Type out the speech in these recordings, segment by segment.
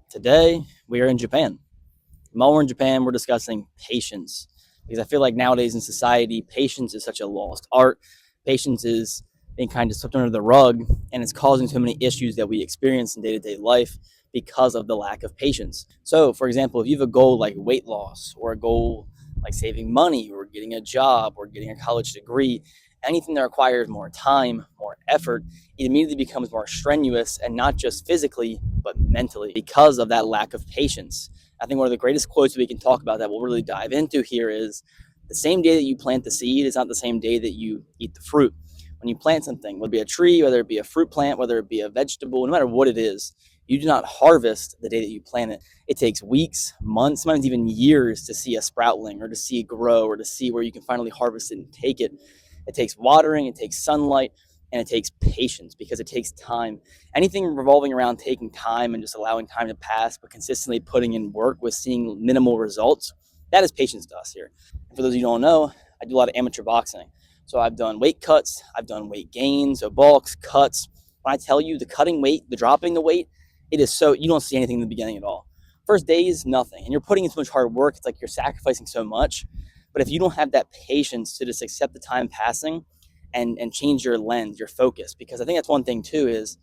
Today, we are in Japan. While we're in Japan, we're discussing patience because I feel like nowadays in society, patience is such a lost art. Patience is being kind of swept under the rug, and it's causing so many issues that we experience in day to day life because of the lack of patience. So, for example, if you have a goal like weight loss or a goal like saving money or getting a job or getting a college degree, anything that requires more time, more effort, it immediately becomes more strenuous, and not just physically, but mentally, because of that lack of patience. I think one of the greatest quotes we can talk about that we'll really dive into here is the same day that you plant the seed is not the same day that you eat the fruit. When you plant something, whether it be a tree, whether it be a fruit plant, whether it be a vegetable, no matter what it is, you do not harvest the day that you plant it. It takes weeks, months, sometimes even years to see a sproutling or to see it grow or to see where you can finally harvest it and take it. It takes watering, it takes sunlight, and it takes patience because it takes time. Anything revolving around taking time and just allowing time to pass, but consistently putting in work with seeing minimal results, that is patience to us here. And for those of you who don't know, I do a lot of amateur boxing. So I've done weight cuts, I've done weight gains, so bulks, cuts. When I tell you the cutting weight, the dropping the weight, it is so, you don't see anything in the beginning at all. First days, nothing. And you're putting in so much hard work, it's like you're sacrificing so much. But if you don't have that patience to just accept the time passing and change your lens, your focus, because I think that's one thing too, is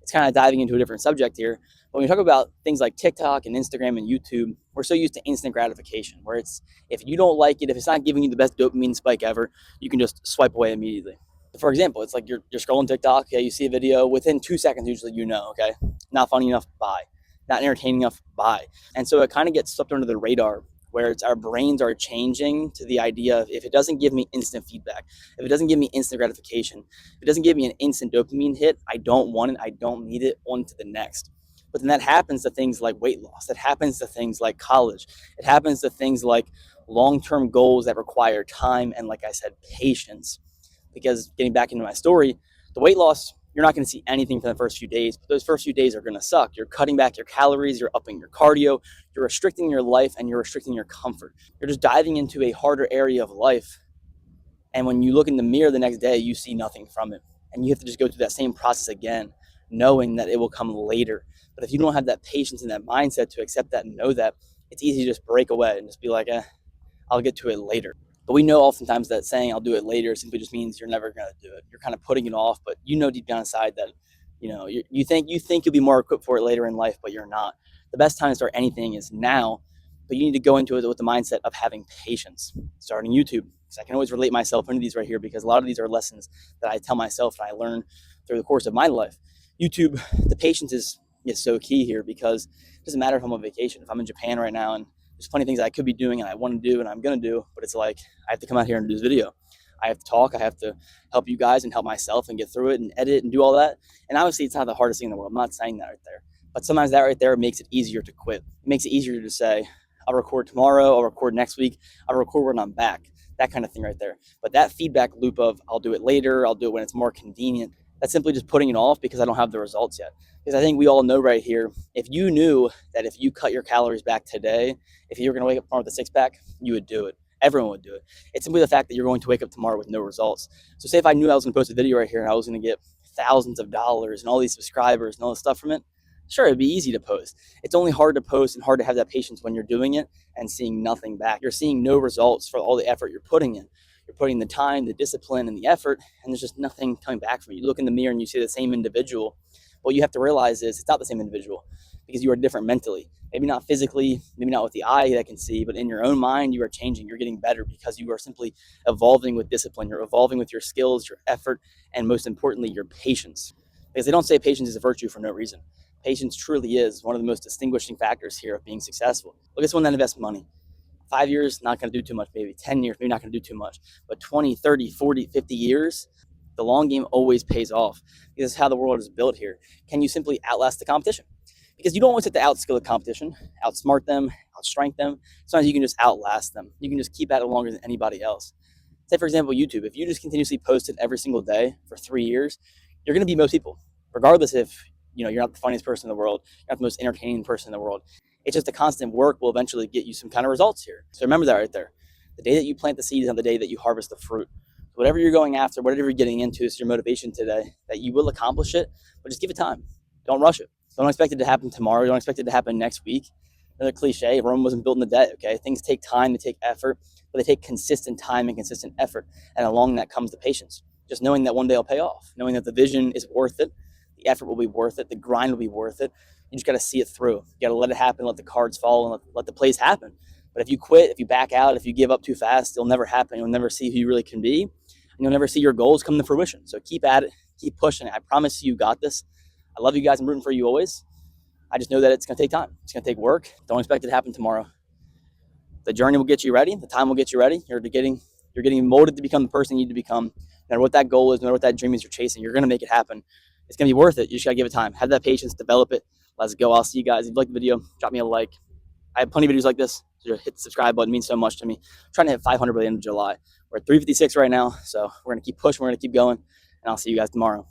it's kind of diving into a different subject here. But when we talk about things like TikTok and Instagram and YouTube, we're so used to instant gratification, where it's, if you don't like it, if it's not giving you the best dopamine spike ever, you can just swipe away immediately. For example, it's like you're scrolling TikTok, okay, you see a video, within 2 seconds, usually, okay, not funny enough, bye. Not entertaining enough, bye. And so it kind of gets swept under the radar, where it's our brains are changing to the idea of, if it doesn't give me instant feedback, if it doesn't give me instant gratification, if it doesn't give me an instant dopamine hit, I don't want it, I don't need it, on to the next. But then that happens to things like weight loss, that happens to things like college, it happens to things like long-term goals that require time and, like I said, patience. Because getting back into my story, the weight loss, you're not going to see anything for the first few days, but those first few days are going to suck. You're cutting back your calories, you're upping your cardio, you're restricting your life, and you're restricting your comfort. You're just diving into a harder area of life. And when you look in the mirror the next day, you see nothing from it. And you have to just go through that same process again, knowing that it will come later. But if you don't have that patience and that mindset to accept that and know that, it's easy to just break away and just be like, I'll get to it later. But we know oftentimes that saying "I'll do it later" simply just means you're never going to do it. You're kind of putting it off, but you know deep down inside that you think you'll be more equipped for it later in life, but you're not. The best time to start anything is now, but you need to go into it with the mindset of having patience. Starting YouTube, because I can always relate myself into these right here, because a lot of these are lessons that I tell myself and I learn through the course of my life. YouTube, the patience is so key here, because it doesn't matter if I'm on vacation. If I'm in Japan right now and there's plenty of things I could be doing and I want to do and I'm going to do, but it's like, I have to come out here and do this video. I have to talk. I have to help you guys and help myself and get through it and edit and do all that. And obviously, it's not the hardest thing in the world. I'm not saying that right there. But sometimes that right there makes it easier to quit. It makes it easier to say, I'll record tomorrow, I'll record next week, I'll record when I'm back. That kind of thing right there. But that feedback loop of, I'll do it later, I'll do it when it's more convenient, that's simply just putting it off because I don't have the results yet. Because I think we all know right here, if you knew that if you cut your calories back today, if you were going to wake up tomorrow with a six-pack, you would do it. Everyone would do it. It's simply the fact that you're going to wake up tomorrow with no results. So say if I knew I was going to post a video right here and I was going to get thousands of dollars and all these subscribers and all this stuff from it, sure, it'd be easy to post. It's only hard to post and hard to have that patience when you're doing it and seeing nothing back. You're seeing no results for all the effort you're putting in. You're putting the time, the discipline, and the effort, and there's just nothing coming back from you. You look in the mirror and you see the same individual. What you have to realize is it's not the same individual, because you are different mentally. Maybe not physically, maybe not with the eye that can see, but in your own mind, you are changing. You're getting better because you are simply evolving with discipline. You're evolving with your skills, your effort, and most importantly, your patience. Because they don't say patience is a virtue for no reason. Patience truly is one of the most distinguishing factors here of being successful. Look at someone that invests money. 5 years, not going to do too much, maybe 10 years, maybe not going to do too much, but 20, 30, 40, 50 years, the long game always pays off. This is how the world is built here. Can you simply outlast the competition? Because you don't always have to outskill the competition, outsmart them, outstrength them. Sometimes you can just outlast them. You can just keep at it longer than anybody else. Say, for example, YouTube. If you just continuously post it every single day for 3 years, you're going to beat most people, regardless if you're not the funniest person in the world, you're not the most entertaining person in the world. It's just the constant work will eventually get you some kind of results here. So remember that right there. The day that you plant the seed is not the day that you harvest the fruit. Whatever you're going after, whatever you're getting into is your motivation today, that you will accomplish it, but just give it time. Don't rush it. Don't expect it to happen tomorrow. Don't expect it to happen next week. Another cliche, Rome wasn't built in a day, okay? Things take time, they take effort, but they take consistent time and consistent effort. And along that comes the patience. Just knowing that one day will pay off, knowing that the vision is worth it, the effort will be worth it, the grind will be worth it. You just got to see it through. You got to let it happen, let the cards fall, and let the plays happen. But if you quit, if you back out, if you give up too fast, it'll never happen. You'll never see who you really can be, and you'll never see your goals come to fruition. So keep at it, keep pushing it. I promise you got this. I love you guys. I'm rooting for you always. I just know that it's going to take time. It's going to take work. Don't expect it to happen tomorrow. The journey will get you ready. The time will get you ready. You're getting molded to become the person you need to become. No matter what that goal is, no matter what that dream is you're chasing, you're going to make it happen. It's going to be worth it. You just got to give it time. Have that patience, develop it. Let's go. I'll see you guys. If you like the video, drop me a like. I have plenty of videos like this. So just hit the subscribe button. It means so much to me. I'm trying to hit 500 by the end of July. We're at 356 right now. So we're going to keep pushing. We're going to keep going. And I'll see you guys tomorrow.